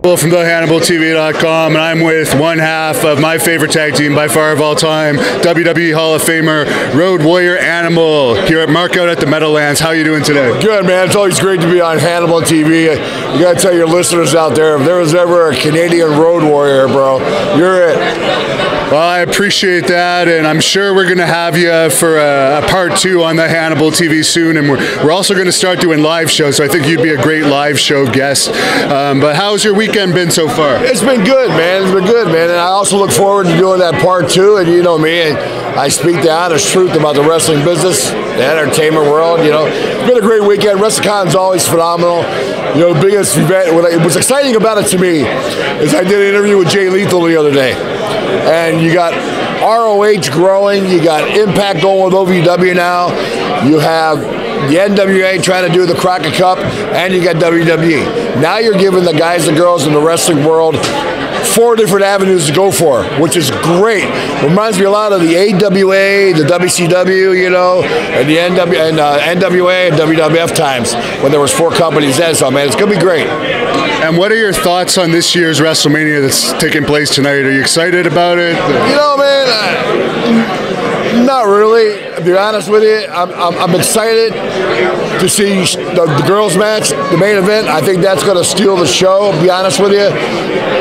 From the HannibalTV.com, and I'm with one half of my favorite tag team by far of all time, WWE Hall of Famer Road Warrior Animal, here at Markout at the Meadowlands. How are you doing today? Good, man. It's always great to be on Hannibal TV. You got to tell your listeners out there, if there was ever a Canadian Road Warrior, bro, you're it. Well, I appreciate that, and I'm sure we're going to have you for a part 2 on the Hannibal TV soon, and we're also going to start doing live shows, so I think you'd be a great live show guest. But how's your weekend been so far? It's been good, man. It's been good, man. And I also look forward to doing that part 2, and you know me, I speak the honest truth about the wrestling business, the entertainment world, you know. It's been a great weekend. WrestleCon's always phenomenal. You know, the biggest event, what was exciting about it to me is I did an interview with Jay Lethal the other day. And you got ROH growing, you got Impact going with OVW now, you have the NWA trying to do the Crockett Cup, and you got WWE. Now you're giving the guys and girls in the wrestling world 4 different avenues to go for, which is great. Reminds me a lot of the AWA, the WCW, you know, and the NWA and WWF times when there was 4 companies then. So, man, it's going to be great. And what are your thoughts on this year's Wrestlemania that's taking place tonight? Are you excited about it? You know, man, not really. To be honest with you, I'm excited to see the girls' match, the main event. I think that's going to steal the show, to be honest with you.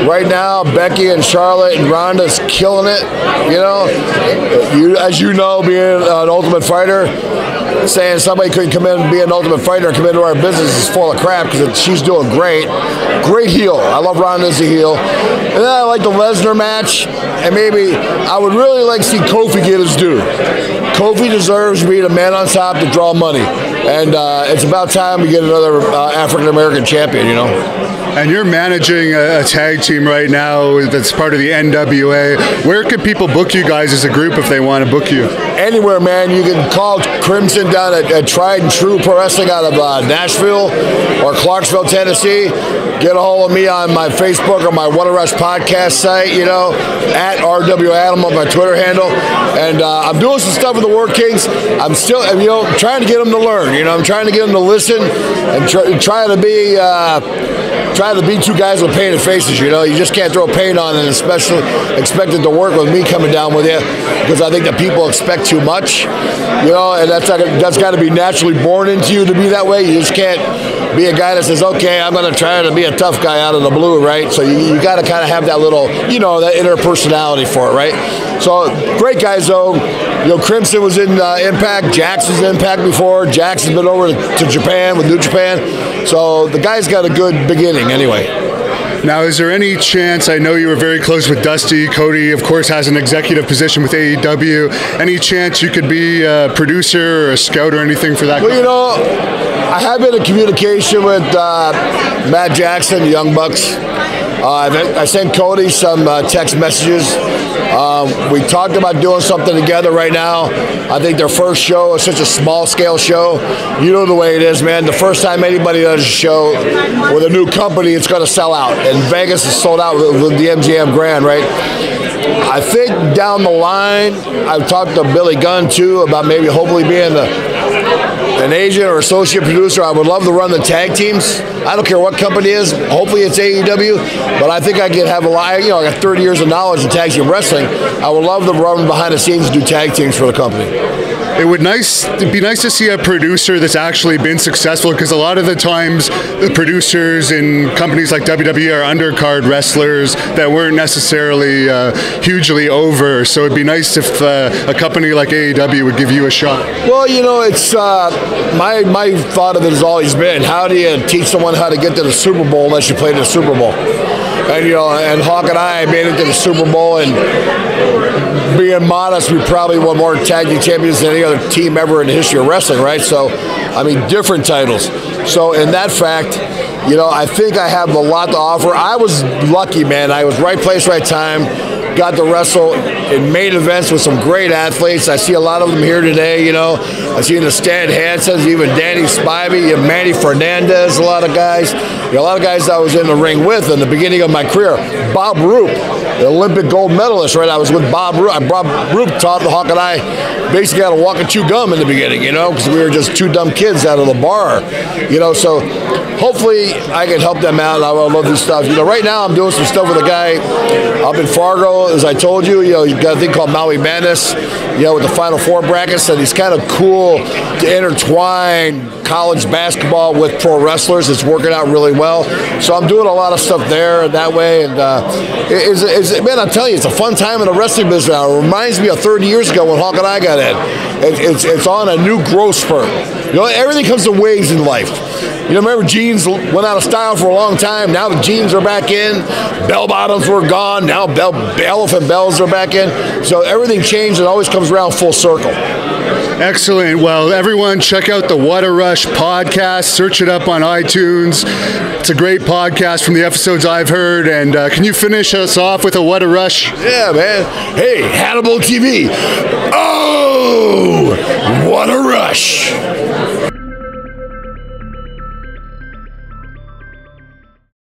Right now, Becky and Charlotte and Ronda's killing it. You know, as you know, being an Ultimate Fighter, saying somebody couldn't come in and be an Ultimate Fighter and come into our business is full of crap because she's doing great. Great heel. I love Ronda as a heel. And then I like the Lesnar match, and maybe I would really like to see Kofi get his due. Kofi deserves to be the man on top to draw money. And it's about time we get another African-American champion, you know. And you're managing a tag team right now that's part of the NWA. Where can people book you guys as a group if they want to book you? Anywhere, man. You can call Crimson down at Tried and True Pro Wrestling out of Nashville or Clarksville, Tennessee. Get a hold of me on my Facebook or my What a Rush podcast site, you know, at RW Animal, my Twitter handle. And I'm doing some stuff with the War Kings. I'm still, you know, trying to get them to learn. You know, I'm trying to get them to listen and trying to be... trying to beat 2 guys with painted faces, you know. You just can't throw paint on and especially expect it to work with me coming down with you because I think that people expect too much, you know, and that's got to be naturally born into you to be that way. You just can't be a guy that says, okay, I'm going to try to be a tough guy out of the blue, right? So you got to kind of have that little, you know, that inner personality for it, right? So great guys, though. You know, Crimson was in Impact. Jax was in Impact before. Jax has been over to Japan with New Japan. So the guy's got a good beginning anyway. Now, is there any chance, I know you were very close with Dusty, Cody, of course, has an executive position with AEW. Any chance you could be a producer or a scout or anything for that? Well, you know, I have been in communication with Matt Jackson, the Young Bucks. I sent Cody some text messages. We talked about doing something together right now. I think their first show is such a small-scale show. You know the way it is, man. The first time anybody does a show with a new company, it's going to sell out. And Vegas is sold out with the MGM Grand, right? I think down the line, I've talked to Billy Gunn, too, about maybe hopefully being an agent or associate producer. I would love to run the tag teams. I don't care what company it is. Hopefully it's AEW, but I think I could have a lot. You know, I got 30 years of knowledge in tag team wrestling. I would love to run behind the scenes and do tag teams for the company. It'd be nice to see a producer that's actually been successful, because a lot of the times the producers in companies like WWE are undercard wrestlers that weren't necessarily hugely over. So it'd be nice if a company like AEW would give you a shot. Well, you know, it's my thought of it has always been, how do you teach someone how to get to the Super Bowl unless you played in the Super Bowl? And, you know, and Hawk and I made it to the Super Bowl, and being modest, we probably won more tag team champions than any other team ever in the history of wrestling, right? So, I mean, different titles. So, in that fact, you know, I think I have a lot to offer. I was lucky, man. I was right place, right time. Got to wrestle in main events with some great athletes. I see a lot of them here today, you know. I see the Stan Hansons, even Danny Spivey, Manny Fernandez, a lot of guys. You know, a lot of guys I was in the ring with in the beginning of my career. Bob Roop, the Olympic gold medalist, right? I was with Bob Roop. Bob Roop taught Hawk and I basically had to walk and chew gum in the beginning, because we were just two dumb kids out of the bar, so hopefully I can help them out. I love this stuff. Right now I'm doing some stuff with a guy up in Fargo, as I told you. You've got a thing called Maui Madness, with the Final Four brackets, and he's kind of cool to intertwine college basketball with pro wrestlers. It's working out really well. So I'm doing a lot of stuff there that way. And man, I'm telling you, it's a fun time in the wrestling business now. It reminds me of 30 years ago when Hawk and I got in. It's on a new growth spurt. Everything comes in waves in life. Remember jeans went out of style for a long time. Now the jeans are back in. Bell bottoms were gone. Now elephant bells are back in. So everything changed and always comes around full circle. Excellent. Well, everyone, check out the What a Rush podcast. Search it up on iTunes. It's a great podcast from the episodes I've heard. And can you finish us off with a What a Rush? Yeah, man. Hey, Hannibal TV. Oh, what a rush.